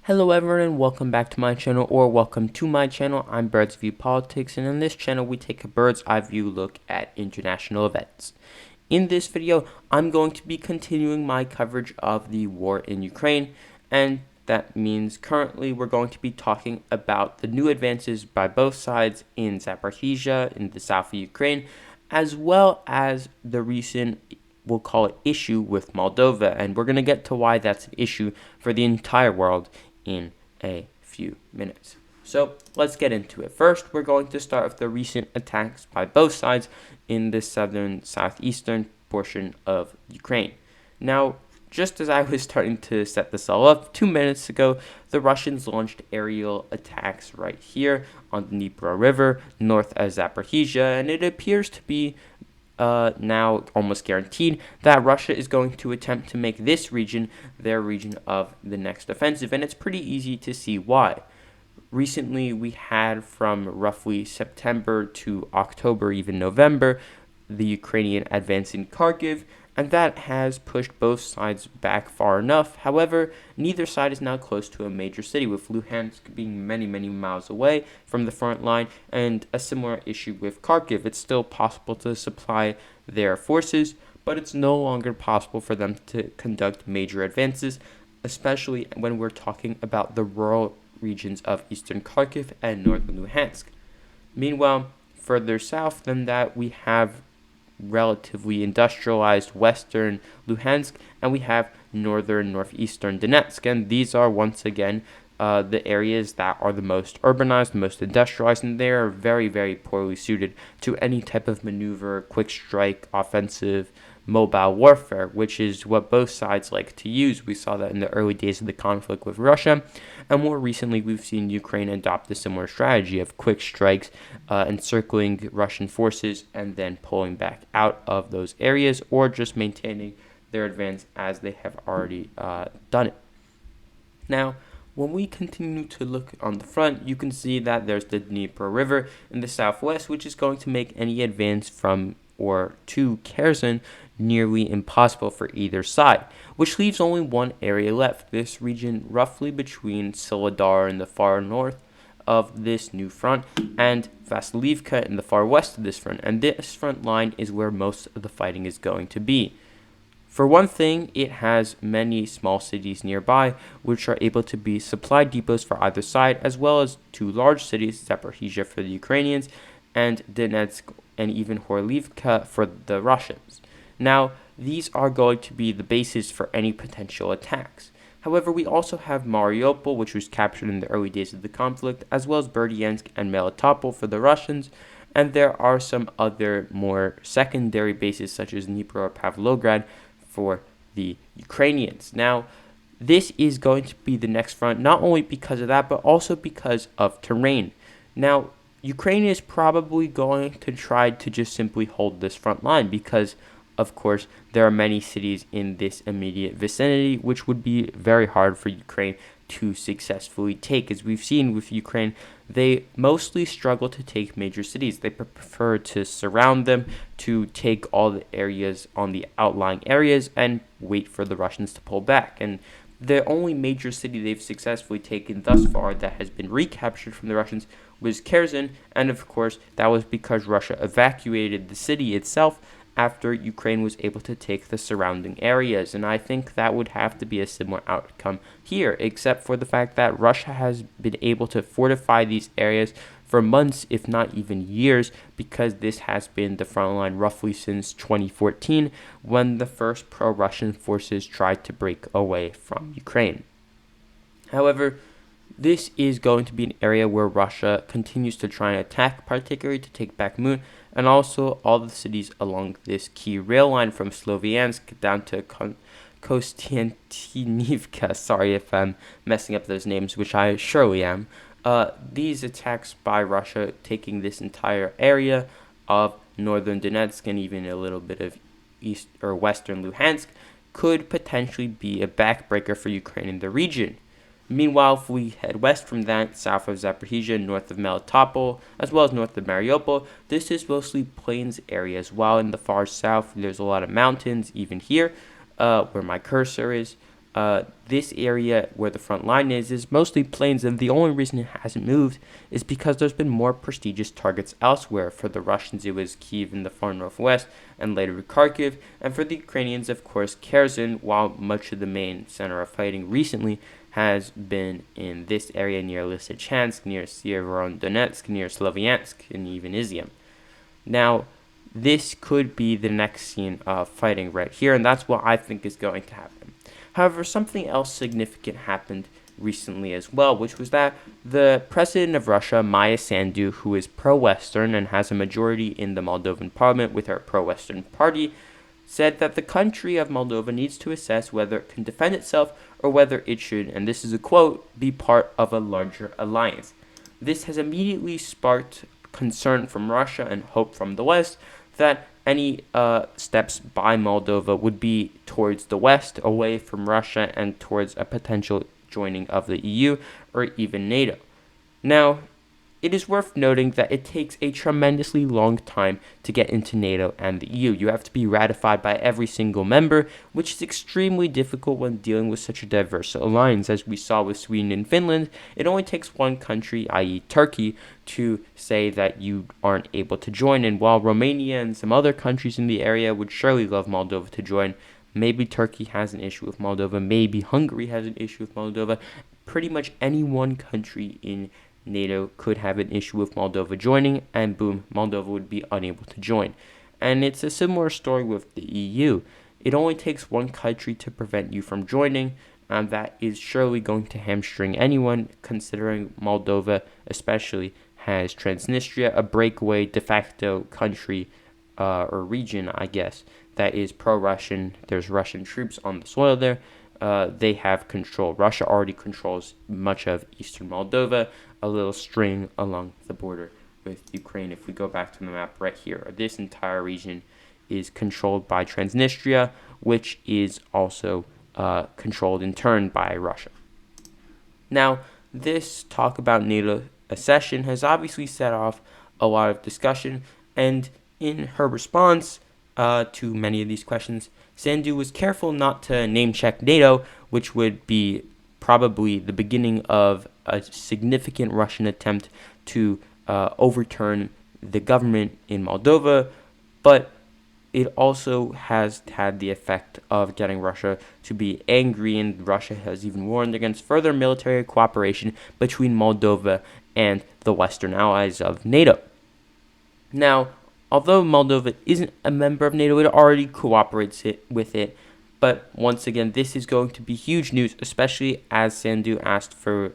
Hello everyone and welcome back to my channel, or welcome to my channel. I'm Bird's View Politics, and in this channel we take a bird's eye view look at international events. In this video, I'm going to be continuing my coverage of the war in Ukraine, and that means currently we're going to be talking about the new advances by both sides in Zaporizhia, in the south of Ukraine, as well as the recent, we'll call it, issue with Moldova, and we're going to get to why that's an issue for the entire world in a few minutes. So let's get into it. First, we're going to start with the recent attacks by both sides in the southeastern portion of Ukraine. Now, just as I was starting to set this all up 2 minutes ago, the Russians launched aerial attacks right here on the Dnieper River, north of Zaporizhia, and it appears to be now almost guaranteed that Russia is going to attempt to make this region their region of the next offensive, and it's pretty easy to see why. Recently, we had from roughly September to October, even November, the Ukrainian advance in Kharkiv, and that has pushed both sides back far enough. However, neither side is now close to a major city, with Luhansk being many, many miles away from the front line, and a similar issue with Kharkiv. It's still possible to supply their forces, but it's no longer possible for them to conduct major advances, especially when we're talking about the rural regions of eastern Kharkiv and northern Luhansk. Meanwhile, further south than that, we have relatively industrialized western Luhansk, and we have northeastern Donetsk, and these are once again the areas that are the most urbanized, most industrialized, and they are very, very poorly suited to any type of maneuver, quick strike, offensive, mobile warfare, which is what both sides like to use. We saw that in the early days of the conflict with Russia, and more recently we've seen Ukraine adopt a similar strategy of quick strikes, encircling Russian forces and then pulling back out of those areas, or just maintaining their advance as they have already done it. Now, when we continue to look on the front, you can see that there's the Dnieper River in the southwest, which is going to make any advance from or to Kherson nearly impossible for either side, which leaves only one area left, this region roughly between Soledar in the far north of this new front and Vasilivka in the far west of this front, and this front line is where most of the fighting is going to be. For one thing, it has many small cities nearby, which are able to be supply depots for either side, as well as two large cities, Zaporizhia for the Ukrainians, and Donetsk and even Horlivka for the Russians. Now, these are going to be the basis for any potential attacks. However, we also have Mariupol, which was captured in the early days of the conflict, as well as Berdyansk and Melitopol for the Russians, and there are some other more secondary bases such as Dnipro or Pavlograd for the Ukrainians. Now, this is going to be the next front, not only because of that, but also because of terrain. Now, Ukraine is probably going to try to just simply hold this front line because, of course, there are many cities in this immediate vicinity, which would be very hard for Ukraine to successfully take. As we've seen with Ukraine, they mostly struggle to take major cities. They prefer to surround them, to take all the areas on the outlying areas, and wait for the Russians to pull back. And the only major city they've successfully taken thus far that has been recaptured from the Russians was Kherson, and of course that was because Russia evacuated the city itself after Ukraine was able to take the surrounding areas. And I think that would have to be a similar outcome here, except for the fact that Russia has been able to fortify these areas for months, if not even years, because this has been the front line roughly since 2014, when the first pro-Russian forces tried to break away from Ukraine. However, this is going to be an area where Russia continues to try and attack, particularly to take Bakhmut, and also all the cities along this key rail line from Sloviansk down to Kostiantynivka. Sorry if I'm messing up those names, which I surely am. These attacks by Russia taking this entire area of northern Donetsk and even a little bit of east or western Luhansk could potentially be a backbreaker for Ukraine in the region. Meanwhile, if we head west from that, south of Zaporizhia, north of Melitopol, as well as north of Mariupol, this is mostly plains areas, while in the far south there's a lot of mountains, even here, where my cursor is. this area where the front line is mostly plains, and the only reason it hasn't moved is because there's been more prestigious targets elsewhere. For the Russians, it was Kiev in the far northwest, and later Kharkiv, and for the Ukrainians, of course, Kherson, while much of the main center of fighting recently has been in this area near Lysychansk, near Severodonetsk, near Sloviansk, and even Izium. Now, this could be the next scene of fighting right here, and that's what I think is going to happen. However, something else significant happened recently as well, which was that the president of Russia, Maia Sandu, who is pro-Western and has a majority in the Moldovan parliament with her pro-Western party, said that the country of Moldova needs to assess whether it can defend itself or whether it should, and this is a quote, be part of a larger alliance. This has immediately sparked concern from Russia and hope from the West that any steps by Moldova would be towards the West, away from Russia, and towards a potential joining of the EU or even NATO. Now, it is worth noting that it takes a tremendously long time to get into NATO and the EU. You have to be ratified by every single member, which is extremely difficult when dealing with such a diverse alliance. As we saw with Sweden and Finland, it only takes one country, i.e. Turkey, to say that you aren't able to join. And while Romania and some other countries in the area would surely love Moldova to join, maybe Turkey has an issue with Moldova, maybe Hungary has an issue with Moldova. Pretty much any one country in NATO could have an issue with Moldova joining, and boom, Moldova would be unable to join. And it's a similar story with the EU. It only takes one country to prevent you from joining, and that is surely going to hamstring anyone, considering Moldova especially has Transnistria, a breakaway de facto country or region, I guess, that is pro-Russian. There's Russian troops on the soil there. They have control. Russia already controls much of eastern Moldova, a little string along the border with Ukraine. If we go back to the map right here, this entire region is controlled by Transnistria, which is also controlled in turn by Russia. Now, this talk about NATO accession has obviously set off a lot of discussion, and in her response to many of these questions, Sandu was careful not to name-check NATO, which would be probably the beginning of a significant Russian attempt to overturn the government in Moldova, but it also has had the effect of getting Russia to be angry, and Russia has even warned against further military cooperation between Moldova and the Western allies of NATO. Now, although Moldova isn't a member of NATO, it already cooperates with it. But once again, this is going to be huge news, especially as Sandu asked for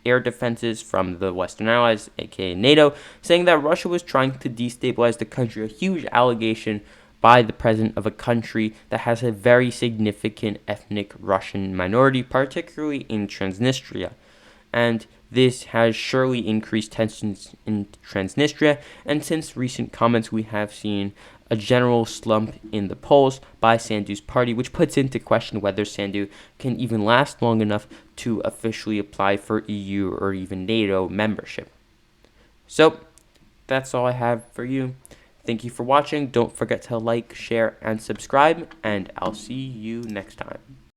air defenses from the Western allies, aka NATO, saying that Russia was trying to destabilize the country, a huge allegation by the president of a country that has a very significant ethnic Russian minority, particularly in Transnistria. And this has surely increased tensions in Transnistria, and since recent comments we have seen a general slump in the polls by Sandu's party, which puts into question whether Sandu can even last long enough to officially apply for EU or even NATO membership. So, that's all I have for you. Thank you for watching. Don't forget to like, share, and subscribe, and I'll see you next time.